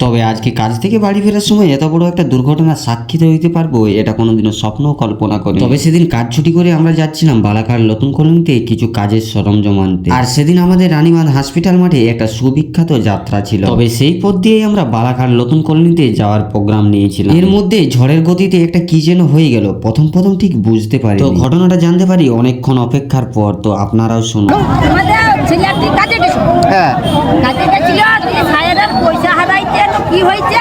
তবে আজকে কাজ থেকে বাড়ি ফেরার সময় এত বড় একটা দুর্ঘটনার সাক্ষী হইতে পারবো এটা কোনোদিনও স্বপ্নও কল্পনা করি। তবে সেদিন কাজ ছুটি করে আমরা যাচ্ছিলাম বালাকার নতুন কলোনিতে কিছু কাজের সরঞ্জাম আনতে। আর সেদিন আমাদের রানীবাঁধ হসপিটাল মাঠে একটা সুবিখ্যাত যাত্রা ছিল। তবে সেই পথ দিয়েই আমরা বালাকার নতুন কলোনিতে যাওয়ার প্রোগ্রাম নিয়েছিলাম। এর মধ্যে ঝড়ের গতিতে একটা কি যেন হয়ে গেল, প্রথম ঠিক বুঝতে পারি। তো ঘটনাটা জানতে পারি অনেকক্ষণ অপেক্ষার পর। তো আপনারাও শুনুন। পয়সা হারাইছে কি হয়েছে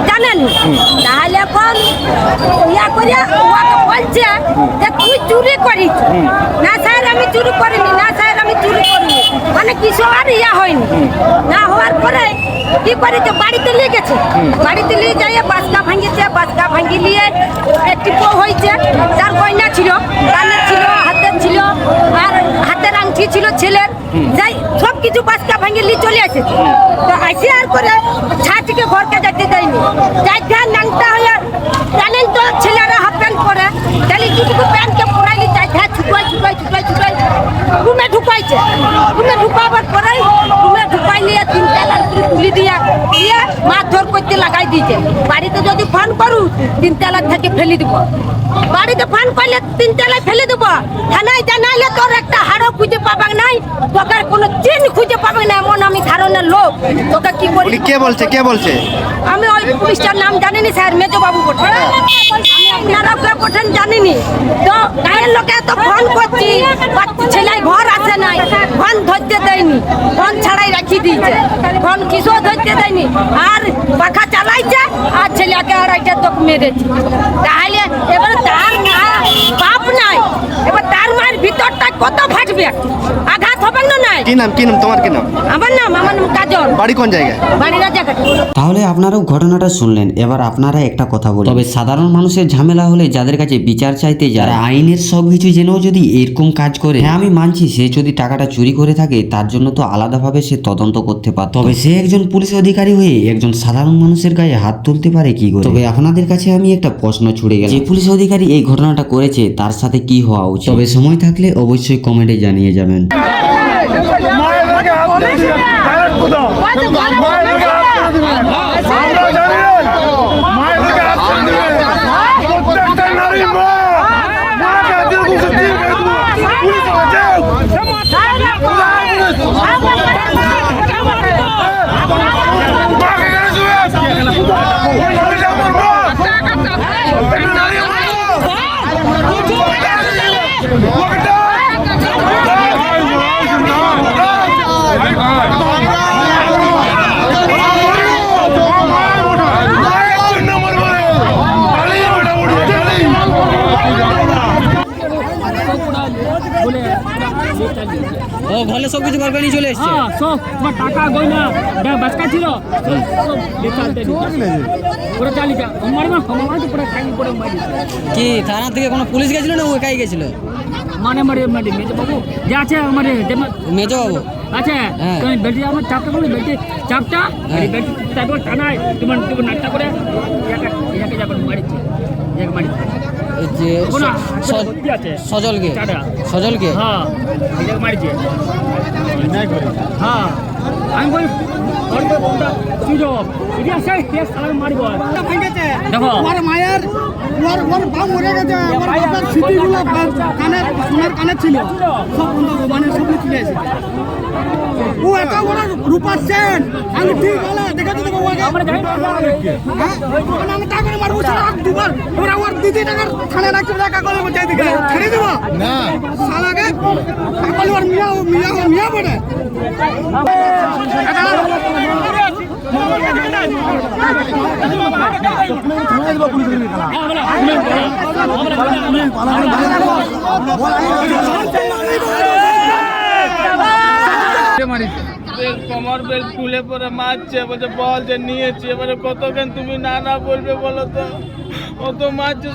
জানেন, তাহলে এখন ইয়া করে ওকে বলছে যে তুই চুরি করিস। না স্যার আমি চুরি করিনি, না স্যার আমি চুরি করিনি, মানে কিছু আর ইয়া হয়নি। না হওয়ার পরে কি করেছে বাড়িতে নিয়ে গেছে, বাড়িতে নিয়ে যাইয়ে বাসকা ভাঙিয়েছে, বাসকা ভাঙি নিয়ে একটি বউ হয়েছে, তার গয়না ছিল, কানের ছিল, হাতের ছিল, আর হাতের আংটি ছিল ছেলের, যাই সব কিছু বাসকা ভাঙিয়ে নিয়ে চলে এসেছে। তো আসে আর করে ছাটিকে ঘরকে যেতে দেয়নি, যাই ধ্যান নাংটা হয়ে জানেন তো ছেলেরা হাফ প্যান্ট পরে, তাহলে যেটুকু প্যান্টকে পরাইলি যাই ধ্যান ছুটাই রুমে ঢুকাইছে। রুমে ঢুকাবার পরে রুমে ঢুকাই নিয়ে 3 তালা তুলি দিয়ে মারধর করতে লাগাই দিয়েছে। বাড়িতে যদি ফোন করু 3 তালা থেকে ফেলে দেবো, বাড়িতে ফোন করলে 3 তালায় ফেলে দেবো, থানায় জানাইলে তোর একটা হাড়ও খুঁজে পাবা নাই, তোকে কোনো চিহ্ন খুঁজে পাবে না, এমন আমি ধারণার লোক। তোকে কি করি? কে বলছে? আমি ওই পুলিশটার নাম জানিনি স্যার, মেজো বাবু বটে। আমি আপনারা কে বটেন জানিনি। তো গায়ের লোকে তো ফোন করছি, ছেলে ঘর আসে নাই, ফোন ধরতে দেয়নি, ফোন ছাড়াই রাখি দিয়েছে, ফোন কিসও ধরতে দেয়নি, আর পাখা চালাইছে আর ছেলেকে আড়াইটা তোকে মেরেছে। তাহলে এবার তার বাপ নাই, এবার তার মায়ের ভিতরটা কত ফাটবে, আঘাত হবে না? নাই। কি নাম তোমার? কি নাম? আমার নাম কাজল। বাড়ি কোন জায়গায়? বাড়ি রাজাঘাটে। তাহলে আপনারাও ঘটনাটা শুনলেন। এবার আপনারা একটা কথা বলুন, তবে সাধারণ মানুষের ঝামেলা হলে যাদের কাছে বিচার চাইতে যায়, আইনের সবকিছু জেনেও যদি এরকম কাজ করে, হ্যাঁ আমি মানছি সে যদি টাকাটা চুরি করে থাকে তার জন্য তো আলাদাভাবে সে তদন্ত করতে পারত। তবে সে একজন পুলিশ অধিকারী হয়ে একজন সাধারণ মানুষের গায়ে হাত তুলতে পারে কি করে? তবে আপনাদের কাছে আমি একটা প্রশ্ন ছুড়ে গেল, যে পুলিশ অধিকারী এই ঘটনাটা করেছে তার সাথে কি হওয়া উচিত? তবে সময় থাকলে অবশ্যই কমেন্টে জানিয়ে যাবেন। ও ঘরে সব কিছু বারবার নিয়ে চলে এসেছে। হ্যাঁ সব তোমার টাকা গয়না বাচ্চা ছিল পুরো চালিকা মারবা মারতে পুরো খাই পুরো মারি। কি থানা থেকে কোনো পুলিশ গেছিল না ও একাই গেছিল? মানে মেজো বাবু যে আছে আমার মেজো বাবু আচ্ছা, তুমি বেটি আমার চাপটা বলি, বেটি চাপটা বেটি তারপর টানায় তোমার নাটটা করে ইয়াকে যাবেন মারিছে, ইয়াকে মারিছে যে সজলকে হ্যাঁ এটাকে মারিছে। হ্যাঁ আমি বলি সুযোগ মারিব। দেখো আমার মায়ের ওর বাপ মরে গেছে, আমার বাবার স্মৃতিগুলো কানের সোনার কানে ছিল, সব মানে সব চলে এসেছে। ও এত বড় রূপার সেন আমি ঠিক বলে দেখে দিতে বাবু আগে আমি টাকা মারবো দুবার ওরা ওর দিদি টাকার থানে রাখছে টাকা করে যাই দিকে ছেড়ে দেবো না শালাকে টাকা ওর মিয়া বলে কমর বেল্ট খুলে পরে মারছে, বলছে বল যে নিয়েছি, এবারে কতক্ষণ তুমি না বলবে বলো তো, ও তো মারছে।